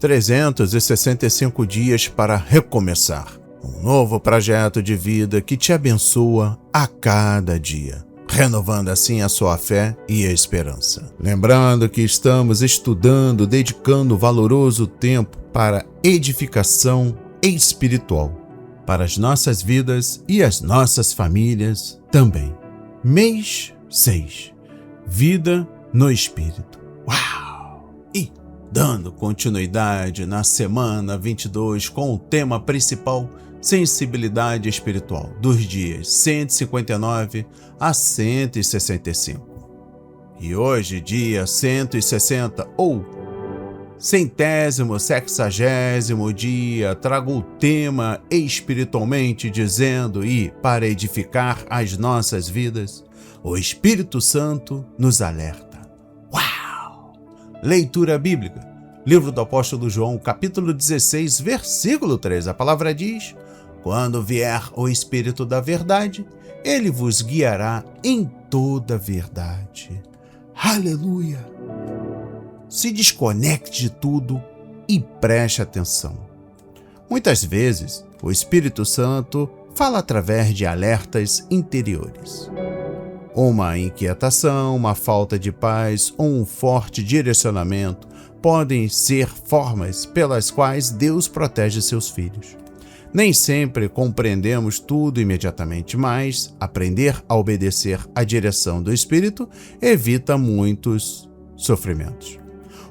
365 dias para recomeçar. Um novo projeto de vida que te abençoa a cada dia, renovando assim a sua fé e a esperança. Lembrando que estamos estudando, dedicando valoroso tempo para edificação espiritual, para as nossas vidas e as nossas famílias também. Mês 6. Vida no Espírito. Uau! E dando continuidade na semana 22 com o tema principal, sensibilidade espiritual, dos dias 159 a 165. E hoje, dia 160 ou 160º dia, trago o tema espiritualmente dizendo e para edificar as nossas vidas, o Espírito Santo nos alerta. Uau! Leitura bíblica. Livro do apóstolo João, capítulo 16, versículo 3. A palavra diz: quando vier o Espírito da verdade, ele vos guiará em toda a verdade. Aleluia! Se desconecte de tudo e preste atenção. Muitas vezes, o Espírito Santo fala através de alertas interiores. Uma inquietação, uma falta de paz ou um forte direcionamento podem ser formas pelas quais Deus protege seus filhos. Nem sempre compreendemos tudo imediatamente, mas aprender a obedecer à direção do Espírito evita muitos sofrimentos.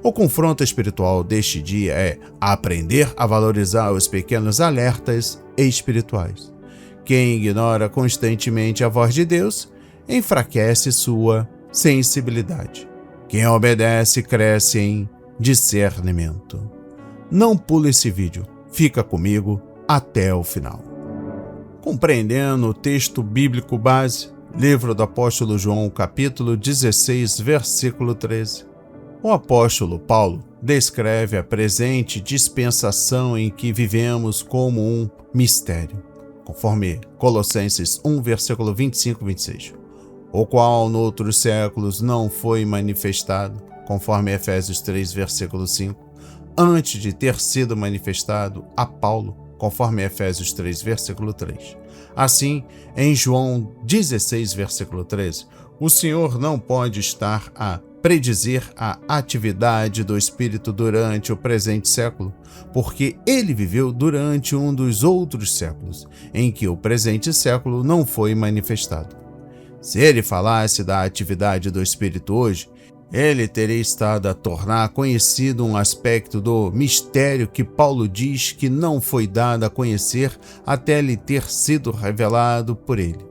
O confronto espiritual deste dia é aprender a valorizar os pequenos alertas espirituais. Quem ignora constantemente a voz de Deus enfraquece sua sensibilidade. Quem obedece cresce em discernimento. Não pule esse vídeo, fica comigo até o final. Compreendendo o texto bíblico base, livro do apóstolo João, capítulo 16, versículo 13. O apóstolo Paulo descreve a presente dispensação em que vivemos como um mistério, conforme Colossenses 1, versículo 25 e 26, o qual noutros séculos não foi manifestado, conforme Efésios 3, versículo 5, antes de ter sido manifestado a Paulo, conforme Efésios 3, versículo 3. Assim, em João 16, versículo 13, o Senhor não pode estar a predizer a atividade do Espírito durante o presente século, porque ele viveu durante um dos outros séculos, em que o presente século não foi manifestado. Se ele falasse da atividade do Espírito hoje, ele teria estado a tornar conhecido um aspecto do mistério que Paulo diz que não foi dado a conhecer até lhe ter sido revelado por ele.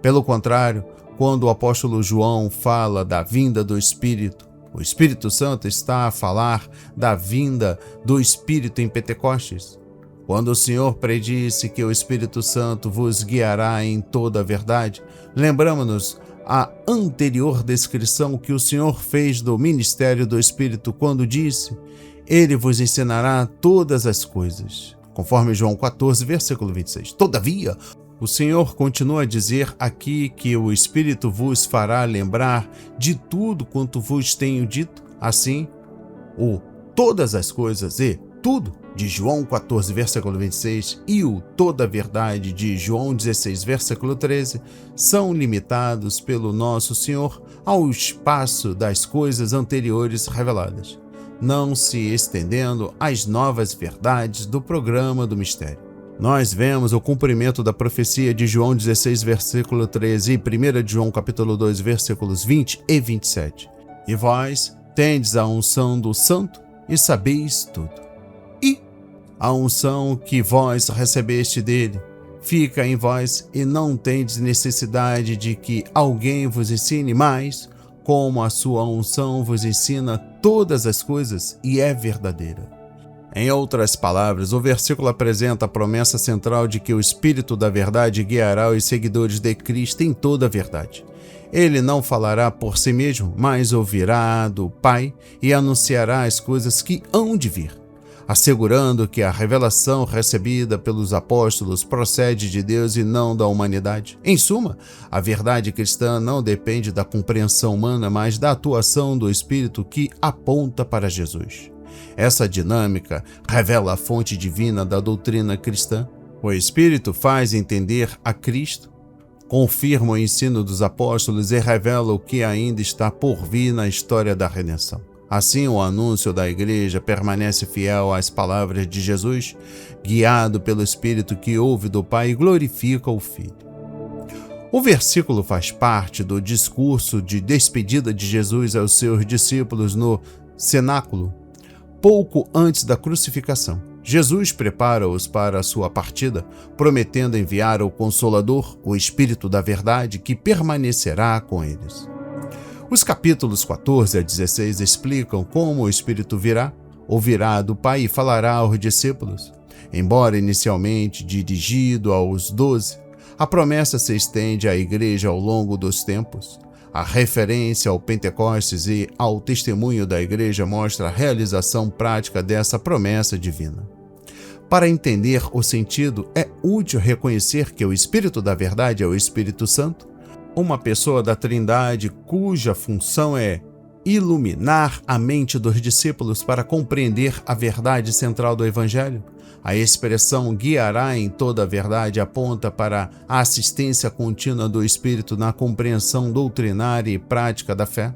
Pelo contrário, quando o apóstolo João fala da vinda do Espírito, o Espírito Santo está a falar da vinda do Espírito em Pentecostes. Quando o Senhor predisse que o Espírito Santo vos guiará em toda a verdade, lembramos-nos a anterior descrição que o Senhor fez do ministério do Espírito quando disse: ele vos ensinará todas as coisas, conforme João 14, versículo 26. Todavia, o Senhor continua a dizer aqui que o Espírito vos fará lembrar de tudo quanto vos tenho dito. Assim, o todas as coisas e tudo de João 14, versículo 26 e o toda a verdade de João 16, versículo 13 são limitados pelo nosso Senhor ao espaço das coisas anteriores reveladas, não se estendendo às novas verdades do programa do mistério. Nós vemos o cumprimento da profecia de João 16, versículo 13 e 1 de João, capítulo 2, versículos 20 e 27. E vós tendes a unção do Santo e sabeis tudo. E a unção que vós recebeste dele fica em vós e não tendes necessidade de que alguém vos ensine mais, como a sua unção vos ensina todas as coisas e é verdadeira. Em outras palavras, o versículo apresenta a promessa central de que o Espírito da Verdade guiará os seguidores de Cristo em toda a verdade. Ele não falará por si mesmo, mas ouvirá do Pai e anunciará as coisas que hão de vir, assegurando que a revelação recebida pelos apóstolos procede de Deus e não da humanidade. Em suma, a verdade cristã não depende da compreensão humana, mas da atuação do Espírito que aponta para Jesus. Essa dinâmica revela a fonte divina da doutrina cristã. O Espírito faz entender a Cristo, confirma o ensino dos apóstolos e revela o que ainda está por vir na história da redenção. Assim, o anúncio da Igreja permanece fiel às palavras de Jesus, guiado pelo Espírito que ouve do Pai e glorifica o Filho. O versículo faz parte do discurso de despedida de Jesus aos seus discípulos no cenáculo, pouco antes da crucificação. Jesus prepara-os para a sua partida, prometendo enviar o Consolador, o Espírito da Verdade, que permanecerá com eles. Os capítulos 14 a 16 explicam como o Espírito virá, ouvirá do Pai e falará aos discípulos. Embora inicialmente dirigido aos 12, a promessa se estende à Igreja ao longo dos tempos. A referência ao Pentecostes e ao testemunho da Igreja mostra a realização prática dessa promessa divina. Para entender o sentido, é útil reconhecer que o Espírito da Verdade é o Espírito Santo, uma pessoa da Trindade cuja função é iluminar a mente dos discípulos para compreender a verdade central do Evangelho. A expressão guiará em toda a verdade aponta para a assistência contínua do Espírito na compreensão doutrinária e prática da fé.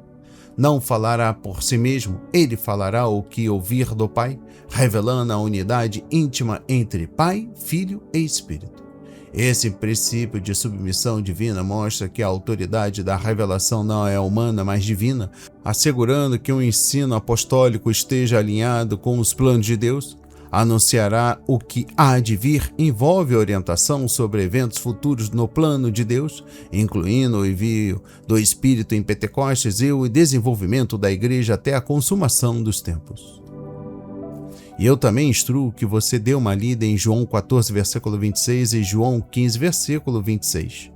Não falará por si mesmo, ele falará o que ouvir do Pai, revelando a unidade íntima entre Pai, Filho e Espírito. Esse princípio de submissão divina mostra que a autoridade da revelação não é humana, mas divina, assegurando que o ensino apostólico esteja alinhado com os planos de Deus. Anunciará o que há de vir, envolve orientação sobre eventos futuros no plano de Deus, incluindo o envio do Espírito em Pentecostes e o desenvolvimento da Igreja até a consumação dos tempos. E eu também instruo que você dê uma lida em João 14, versículo 26 e João 15, versículo 26,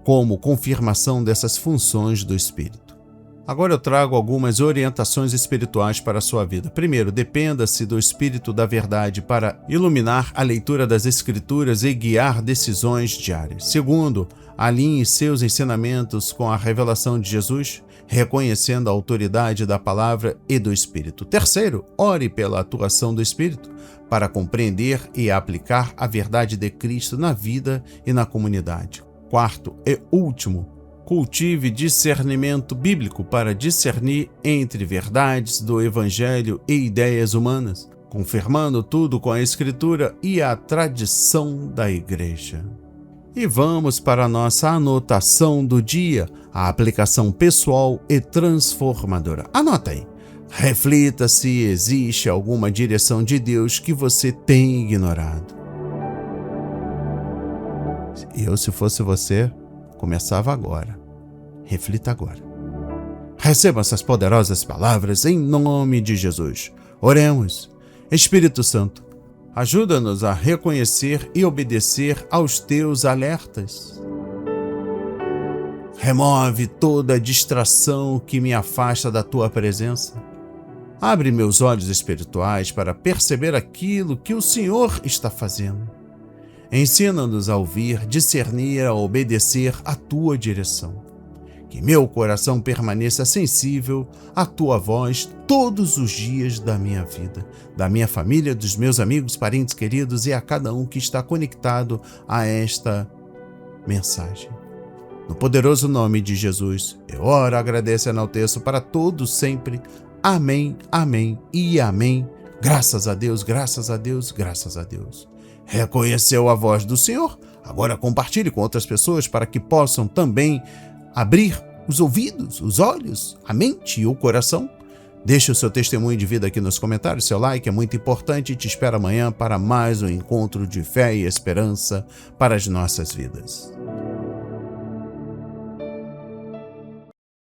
como confirmação dessas funções do Espírito. Agora eu trago algumas orientações espirituais para a sua vida. Primeiro, dependa-se do Espírito da Verdade para iluminar a leitura das Escrituras e guiar decisões diárias. Segundo, alinhe seus ensinamentos com a revelação de Jesus, reconhecendo a autoridade da palavra e do Espírito. Terceiro, ore pela atuação do Espírito para compreender e aplicar a verdade de Cristo na vida e na comunidade. Quarto e último, cultive discernimento bíblico para discernir entre verdades do Evangelho e ideias humanas, confirmando tudo com a Escritura e a tradição da Igreja. E vamos para a nossa anotação do dia, a aplicação pessoal e transformadora. Anota aí. Reflita se existe alguma direção de Deus que você tem ignorado. Eu, se fosse você, começava agora. Reflita agora. Receba essas poderosas palavras em nome de Jesus. Oremos. Espírito Santo, ajuda-nos a reconhecer e obedecer aos teus alertas. Remove toda distração que me afasta da tua presença. Abre meus olhos espirituais para perceber aquilo que o Senhor está fazendo. Ensina-nos a ouvir, discernir, a obedecer à tua direção. Que meu coração permaneça sensível à tua voz todos os dias da minha vida, da minha família, dos meus amigos, parentes queridos e a cada um que está conectado a esta mensagem. No poderoso nome de Jesus, eu oro, agradeço e enalteço para todos sempre. Amém, amém e amém. Graças a Deus, graças a Deus, graças a Deus. Reconheceu a voz do Senhor? Agora compartilhe com outras pessoas para que possam também abrir os ouvidos, os olhos, a mente e o coração. Deixe o seu testemunho de vida aqui nos comentários, seu like é muito importante e te espero amanhã para mais um encontro de fé e esperança para as nossas vidas.